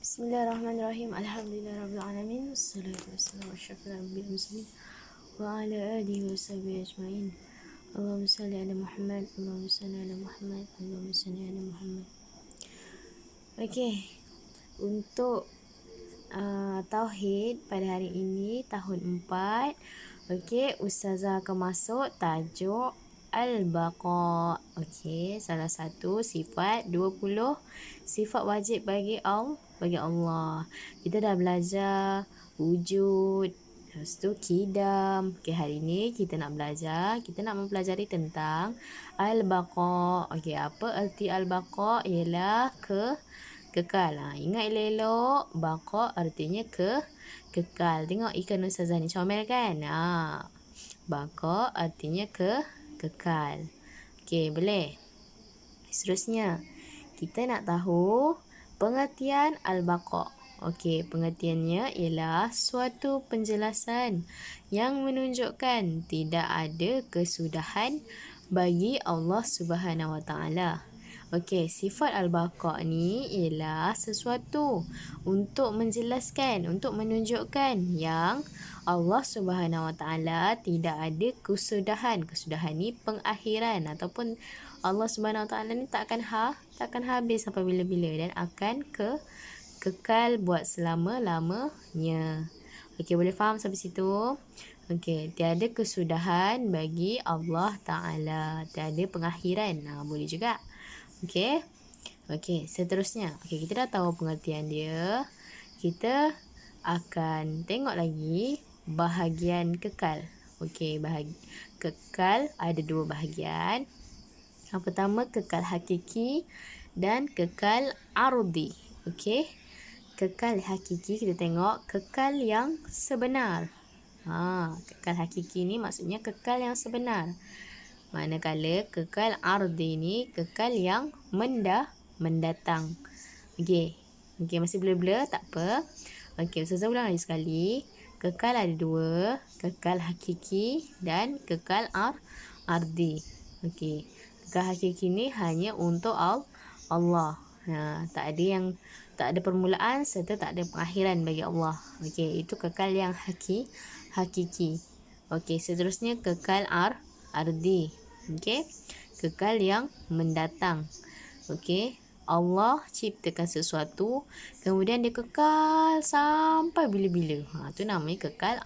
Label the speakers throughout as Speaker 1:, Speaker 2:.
Speaker 1: Bismillahirrahmanirrahim. Alhamdulillahirrabbilalamin. Wassalatu wassalamu ala asyrafil anbiya'i wal mursalin wa ala alihi wa sahbihi ajma'in. Allahumma salli ala Muhammad, Allahumma salli ala Muhammad, Allahumma salli ala Muhammad. Okey. Untuk tauhid pada hari ini tahun 4. Okey, ustazah akan masuk tajuk Al-Baqa. Okey, salah satu sifat 20 sifat wajib bagi Allah. Kita dah belajar wujud, lepas tu kidam. Okey, hari ni kita nak mempelajari tentang Al-Baqa. Okey, apa erti Al-Baqa? Ialah kekal. Ingat elok-elok, baqa artinya kekal. Tengok ikan ustazah ni comel kan? Baqa artinya kekal. Okey, boleh. Seterusnya, kita nak tahu pengertian Al-Baqa. Okey, pengertiannya ialah suatu penjelasan yang menunjukkan tidak ada kesudahan bagi Allah Subhanahu Wa Taala. Okey, sifat Al-Baqa ni ialah sesuatu untuk menjelaskan, untuk menunjukkan yang Allah Subhanahu Wa Taala tidak ada kesudahan. Kesudahan ni pengakhiran ataupun Allah Subhanahu Wa Taala ni takkan habis sampai bila-bila dan akan kekal buat selama-lamanya. Okey, boleh faham sampai situ? Okey, tiada kesudahan bagi Allah Taala, tiada pengakhiran. Boleh juga. Okey. Okey, seterusnya. Okey, kita dah tahu pengertian dia. Kita akan tengok lagi bahagian kekal. Okey, kekal ada dua bahagian. Yang pertama kekal hakiki dan kekal ardi. Okey. Kekal hakiki kita tengok kekal yang sebenar. Kekal hakiki ni maksudnya kekal yang sebenar. Manakala kekal ardi ni kekal yang mendatang. Okey. Okey, masih blur-blur, tak apa. Okey, ustazah ulang lagi sekali. Kekal ada dua, kekal hakiki dan kekal ardi. Okey. Kekal hakiki ni hanya untuk Allah. Tak ada permulaan serta tak ada pengakhiran bagi Allah. Okey, itu kekal yang hakiki. Okey, seterusnya kekal ardi. Okey, kekal yang mendatang. Okey, Allah ciptakan sesuatu, kemudian dia kekal sampai bila-bila. Itu namanya kekal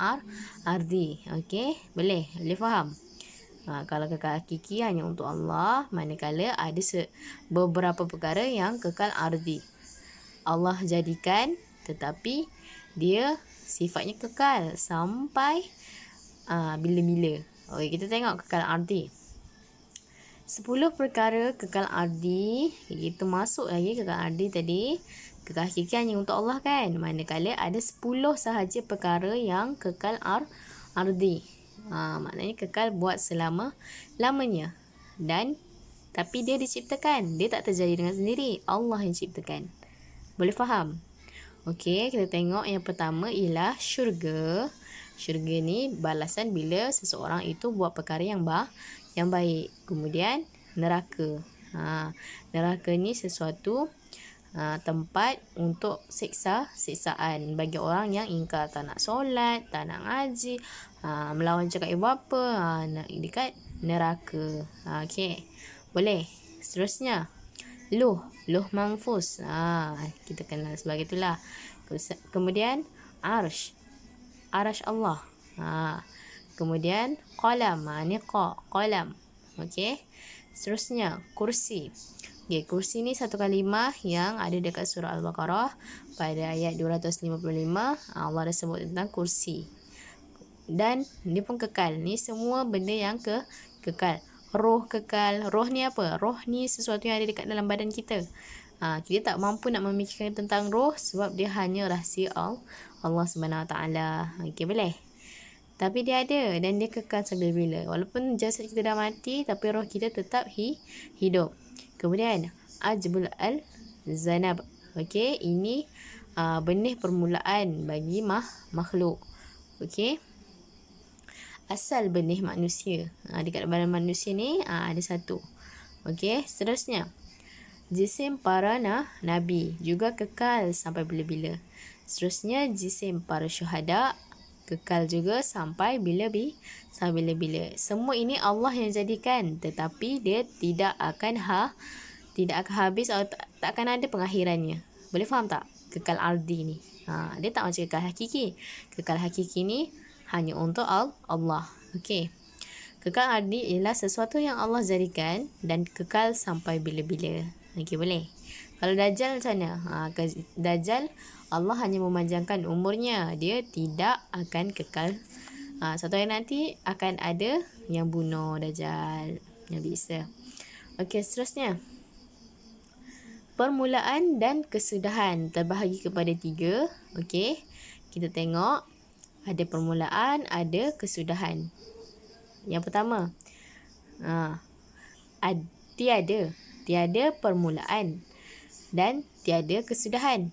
Speaker 1: ardi. Okey, boleh faham? Kalau kekal hakiki hanya untuk Allah, manakala ada beberapa perkara yang kekal ardi. Allah jadikan tetapi dia sifatnya kekal sampai bila-bila. Okey, kita tengok kekal ardi. 10 perkara kekal ardi. Kita masuk lagi kekal ardi tadi. Kekal hakiki hanya untuk Allah kan? Manakala ada 10 sahaja perkara yang kekal ardi. Maknanya kekal buat selama-lamanya. Tapi dia diciptakan. Dia tak terjadi dengan sendiri. Allah yang ciptakan. Boleh faham? Okey, kita tengok yang pertama ialah syurga. Syurga ni balasan bila seseorang itu buat perkara yang baik. Kemudian neraka. Neraka ni sesuatu tempat untuk siksaan bagi orang yang ingkar, tak nak solat, tak nak ngaji, melawan cakap ibu bapa, nak dekat neraka. Okey. Boleh. Seterusnya, Luh mahfuz. Kita kenal sebagai itulah. Kemudian arsh Allah. Kemudian qalam, ni qalam. Okey. Seterusnya kursi. Okey, kursi ni satu kalimah yang ada dekat surah Al-Baqarah pada ayat 255. Allah dah sebut tentang kursi. Dan dia pun kekal. Ni semua benda yang kekal. Roh kekal. Roh ni apa? Roh ni sesuatu yang ada dekat dalam badan kita. Kita tak mampu nak memikirkan tentang roh sebab dia hanya rahsia Allah Subhanahu Wa Taala. Okey, boleh. Tapi dia ada dan dia kekal sampai bila. Walaupun jasad kita dah mati, tapi roh kita tetap hidup. Kemudian ajbul al-zanab. Okey, ini benih permulaan bagi makhluk. Okey. Asal benih manusia. Dekat badan manusia ni ada satu. Okey, seterusnya. jisim para nabi juga kekal sampai bila-bila. Seterusnya jisim para syuhada kekal juga sampai sampai bila-bila. Semua ini Allah yang jadikan, tetapi dia tidak akan habis atau tak akan ada pengakhirannya. Boleh faham tak? Kekal ardi ni. Dia tak macam kekal hakiki. Kekal hakiki ni hanya untuk Allah. Okey. Kekal ardi ialah sesuatu yang Allah jadikan dan kekal sampai bila-bila. Okey, boleh. Kalau Dajjal macam mana? Dajjal Allah hanya memanjangkan umurnya. Dia tidak akan kekal. Satu hari nanti akan ada yang bunuh Dajjal. Nabi Isa. Okey, seterusnya. Permulaan dan kesudahan terbahagi kepada 3. Okey. Kita tengok. Ada permulaan, ada kesudahan. Yang pertama. Tiada permulaan dan tiada kesudahan.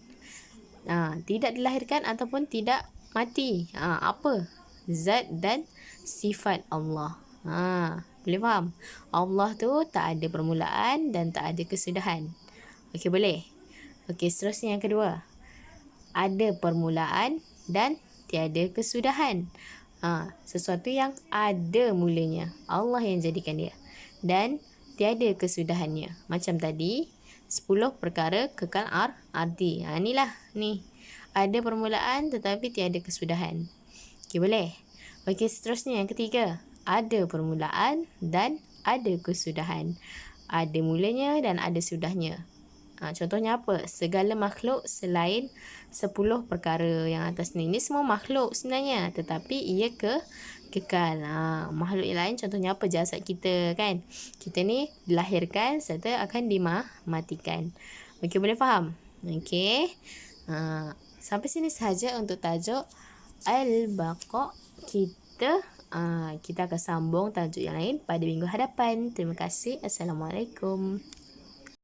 Speaker 1: Tidak dilahirkan ataupun tidak mati. Apa? Zat dan sifat Allah. Boleh faham? Allah tu tak ada permulaan dan tak ada kesudahan. Okey, boleh? Okey, seterusnya yang kedua. Ada permulaan dan tiada kesudahan. Sesuatu yang ada mulanya. Allah yang jadikan dia. Dan tiada kesudahannya. Macam tadi, 10 perkara kekal ardi. Inilah ni. Ada permulaan tetapi tiada kesudahan. Okey, boleh? Okey, seterusnya yang ketiga. Ada permulaan dan ada kesudahan. Ada mulanya dan ada sudahnya. Contohnya apa? Segala makhluk selain 10 perkara yang atas ni. Ini semua makhluk sebenarnya. Tetapi ia kekal. Makhluk yang lain contohnya apa? Jasad kita kan. Kita ni dilahirkan serta akan dimatikan. Okey, boleh faham? Okey. Sampai sini sahaja untuk tajuk Al-Baqa. Kita akan sambung tajuk yang lain pada minggu hadapan. Terima kasih. Assalamualaikum.